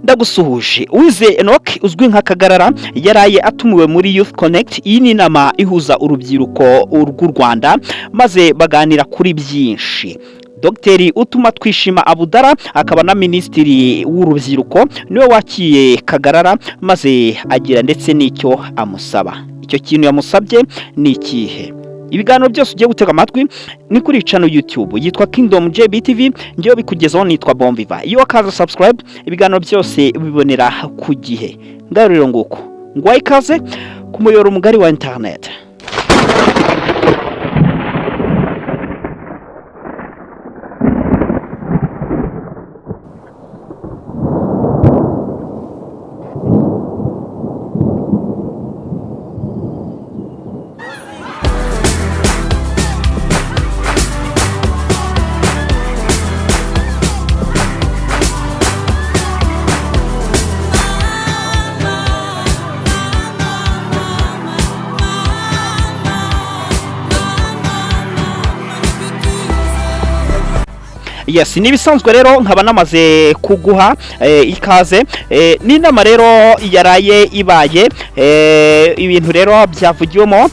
Ndagusuhuje Uwizeye Enoch uzwi nka Kagarara yaraye atumiwe muri Youth Connect. Iyi ni inama ihuza urubyiruko rw'u Rwanda maze baganira kuri byinshi. Dr Utumatwishima Abudara akaba na Minisitiri w'urubyiruko niwe wakiye Kagarara maze agira ndetse n'icyo amusaba. Icyo kintu yamusabye ni ikihe? Ibiganiro byose ugiye gutega amatwi ni kuri channel YouTube yitwa Kingdom JBTV, ngiye bikugezaho nitwa Bomviva. Iyo wakaza subscribe ibiganiro byose bibonera ku gihe. Ngaruriro nguko ngwaye ikaze ku muyoboro mugari wa internet. Yes, nibisanzwe rero nkaba namaze kuguha ikaze. N'inama rero yaraye ibaye, ibintu rero byavugiwemo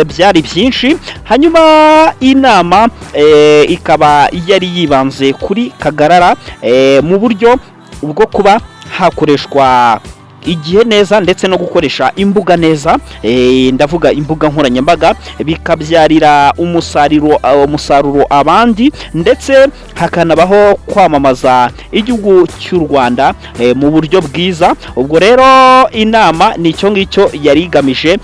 byari byinshi. Hanyuma inama ikaba yari yibanze kuri Kagarara mu buryo bwo kuba hakoreshwa igihe neza ndetse no gukoresha imbuga neza, ndavuga imbuga nkoranyambaga bikabyarira umusaruro abandi, ndetse hakanabaho kwamamaza igihugu cy'u Rwanda mu buryo bwiza. Ubwo rero inama nicyo ngicyo yari igamije.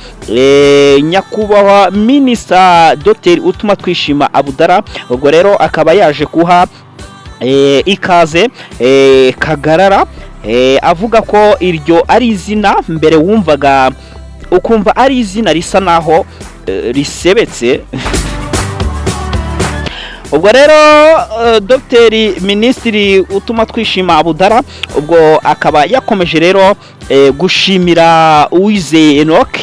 Nyakubahwa Minisita Dr Utumatwishima Abudara ubwo rero akaba yaje kuha ikaze Kagarara, avuga ko iryo ari izina mbere wumvaga ukumva ari izina risa naho risebetse. Ubwo rero Dr Minisitiri Utumatwishima Abudara ubwo akaba yakomeje rero gushimira Uwizeye Enoch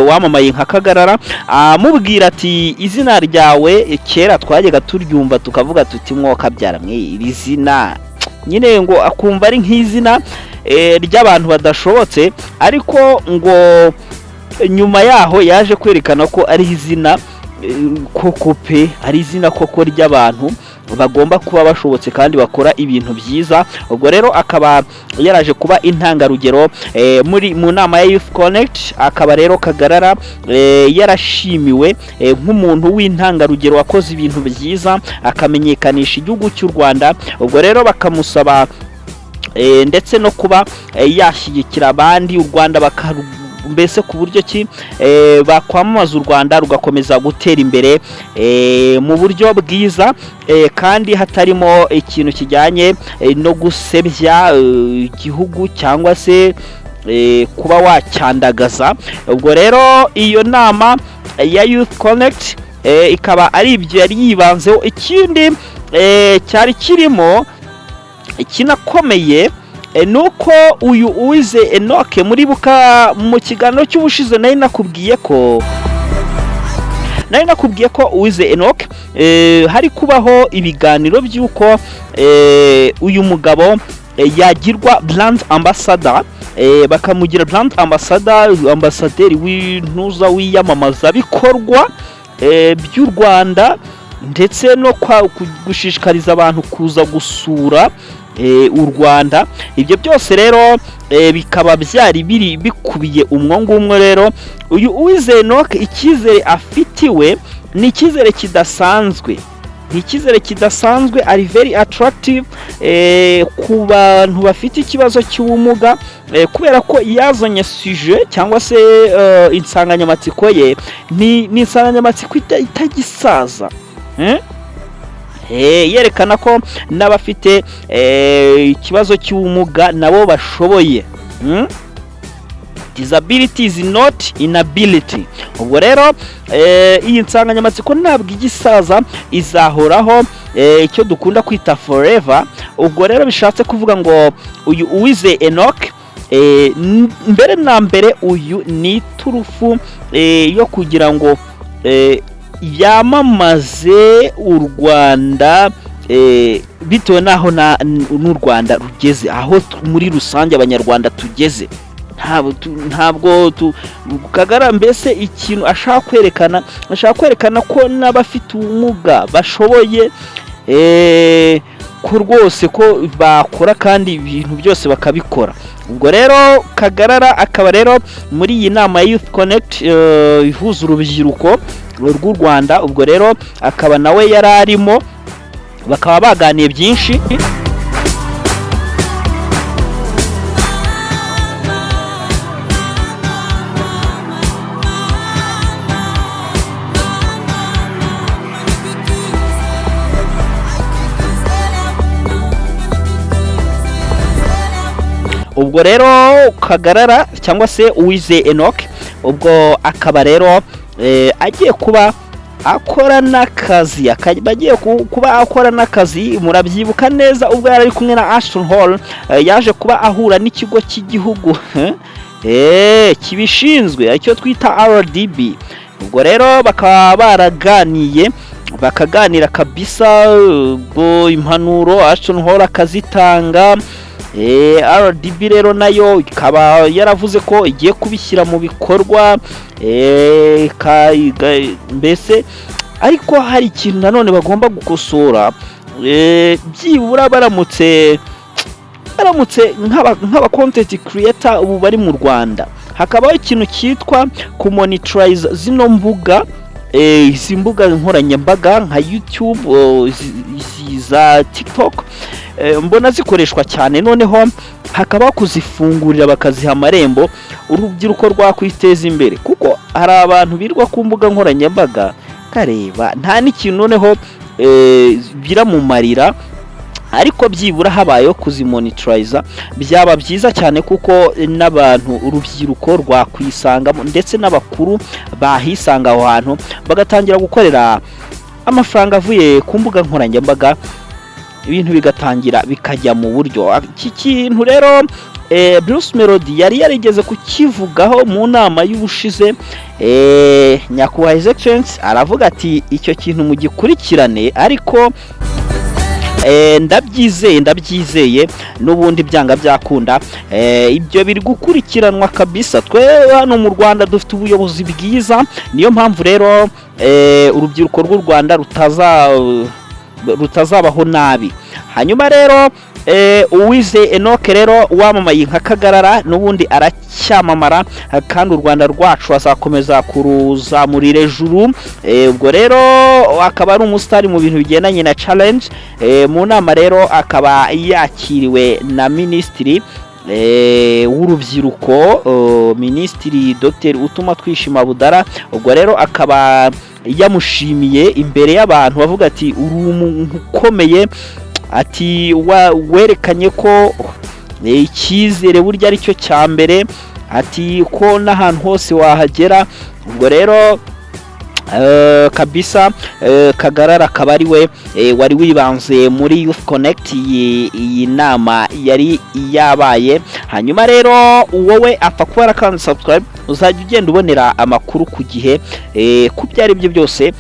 wamamaye nka Kagarara, amubwira ati izina ryawe kera twajyaga turyumva tukavuga tuti mwoka byaramwe iri zina nyine, ngo akumva ari nk'izina ry'abantu badashobotse, ariko ngo nyuma yaho yaje kwerekana ko ari izina koko pe, ari izina koko ry'abantu bagomba kuba bashobotse kandi bakora ibintu byiza. Ubwo rero akaba yaraje kuba intangarugero mu nama ya Youth Connect. Akaba rero Kagarara yarashimiwe nk'umuntu w'intangarugero wakoze ibintu byiza akamenyekanisha igihugu cy'u Rwanda. Ubwo rero bakamusaba ndetse no kuba yashyigikira abandi u Rwanda mbese ku buryo ki bakwamamaza u Rwanda rugakomeza gutera imbere mu buryo bwiza, kandi hatarimo ikintu kijyanye no gusebya igihugu cyangwa se kuba wacyandagaza. Ubwo rero iyo nama ya Youth Connect ikaba ari ibyo yari yibanzeho. Ikindi cyari kirimo kinakomeye nuko uyu Uwizeye Enoch muri buka mu kiganiro cy'ubushize nari nakubwiye ko Uwizeye Enoch hari kubaho ibiganiro by'uko uyu mugabo yagirwa brand ambassador, bakamugira brand ambasaderi w'intuza wiyamamaza bikorwa by'u Rwanda, ndetse no gushishikariza abantu kuza gusura u Rwanda. Ibyo byose rero bikaba byari bikubiye umwe rero uyu Uwizeye Enoch icyizere afitiwe ni icyizere kidasanzwe, ari very attractive ku bantu bafite ikibazo cy'ubumuga, kubera ko yazanye sujet cyangwa se insanganyamatsiko ye ni insanganyamatsiko itagisaza, yerekana ko n'abafite ikibazo cy'ubumuga nabo bashoboye. Disability is not inability. Ubwo rero iyi nsanganyamatsiko ntabwo igisaza, izahoraho, icyo dukunda kwita forever. Ubwo rero bishatse kuvuga ngo uyu Uwizeye Enoch mbere na mbere uyu ni turufu yo kugira ngo yamamaze u Rwanda bitewe naho n'u Rwanda rugeze, aho muri rusange abanyarwanda tugeze, ntabwo Kagara mbese ikintu ashaka kwerekana ko n'abafite ubumuga bashoboye, ko rwose ko bakora kandi ibintu byose bakabikora. Ubwo rero Kagarara akaba rero muri iyi nama ya Youth Connect ihuza urubyiruko rw'u Rwanda, ubwo rero akaba nawe yari arimo, bakaba baganiye byinshi. Ubwo rero Kagarara cyangwa se Uwizeye Enoch, ubwo akaba rero agiye kuba akora n'akazi, bagiye kuba akora n'akazi. Murabyibuka neza ubwo yari ari kumwe na Ashton Hall, yaje kuba ahura n'ikigo cy'igihugu kibishinzwe icyo twita RDB. Ubwo rero bakaba bakaganira kabisa, ubwo impanuro Ashton Hall akazitanga. RDB rero nayo ikaba yaravuze ko igiye kubishyira mu bikorwa, mbese ariko hari ikintu nanone bagomba gukosora, byibura baramutse nk'aba content creator ubu bari mu Rwanda, hakabaho ikintu cyitwa kumonetize zino mbuga, izi mbuga nkoranyambaga nka YouTube, za TikTok, mbona zikoreshwa cyane. Noneho hakaba kuzifungurira bakaziha amarembo, urubyiruko rwakwiteza imbere, kuko hari abantu birwa ku mbuga nkoranyambaga kareba nta n'ikintu noneho biramumarira, ariko byibura habayeho kuzimonetize byaba byiza cyane, kuko n'abantu urubyiruko rwakwisangamo ndetse n'abakuru bahisanga aho hantu, bagatangira gukorera amafaranga avuye ku mbuga nkoranyambaga, ibintu bigatangira bikajya mu buryo. Iki kintu rero Bruce Melody yari yarigeze kukivugaho mu nama y'ubushize, nyakubahwa His Excellency aravuga ati icyo kintu mugikurikirane, ariko ndabyizeye n'ubundi byanga byakunda, ibyo biri gukurikiranwa kabisa. Twe hano mu Rwanda dufite ubuyobozi bwiza, niyo mpamvu rero urubyiruko rw'u Rwanda rutazabaho nabi. Hanyuma rero Uwizeye Enoch rero wamamaye nka Kagarara n'ubundi aracyamamara, kandi u Rwanda rwacu azakomeza kuruzamurira ejuru. Ubwo rero akaba ari umusitari mu bintu bigendanye na challenge. Mu nama rero akaba yakiriwe na Minisitiri w'urubyiruko, Minisitiri Dr Utuma Twishima Budara. Ubwo rero akaba yamushimiye imbere y'abantu, bavuga ati uri umuntu ukomeye, ati werekanye ko icyizere burya ari cyo cya mbere, ati ko n'ahantu hose wahagera. Ubwo rero kabisa Kagarara akaba ari we wari wibanze muri Youth Connect, iyi nama yari yabaye. Hanyuma rero wowe apfa kuba arakanze subscribe, uzajya ugenda ubonera amakuru ku gihe, ku byari byo byose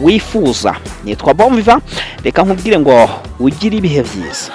wifuza. Nitwa Bomviva, reka nkubwire ngo ugire ibihe byiza.